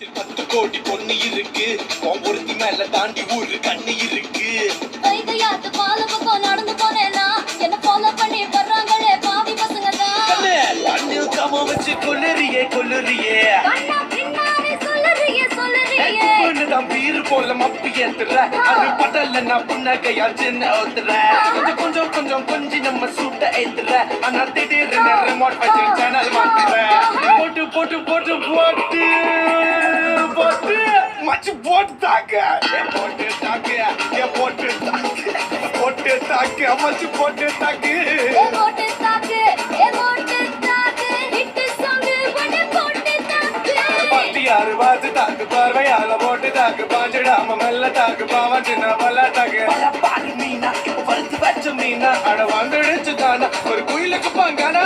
10 கோடி பொண்ணு இருக்கு ஒருத்தி மேல தாண்டி ஊரு கண்ணு இருக்கு கைகையாத்து பால பக்கம் நடந்து போனேனா என்ன ஃபாலோ பண்ணி வர்றாங்களே பாவி பசங்க தான் கண்ணு காம வச்சு கொல்லறியே கண்ணா பின்னாடி சொல்லறியே பொண்ணுதான் பீரு போல மப்பி ஏத்துற அது படல நான் புன்னகையா சின்ன ஓத்துற கொஞ்சம் கொஞ்சம் நம்ம சூட்ட ஏத்துற ஆனா திடீர்னு ரிமோட் வச்சு சேனல் மாத்துற போட்டு மச்சு போட்டு தாக்க போட்டு தாக்கு மச்சு போட்டு தாக்கு ஹிட் சாங் போட்டு தாக்கு யாரு பாத்து தாக்கு பார்வையால போட்டு தாக்கு பாஞ்சிடாம மெல்ல தாக்கு பாவன் சின்ன பல்ல தாக்கு பாரு மீனா இப்ப வறுத்து வச்ச மீனா அட வந்துடுச்சு தானா ஒரு குயிலுக்கு பங்கானா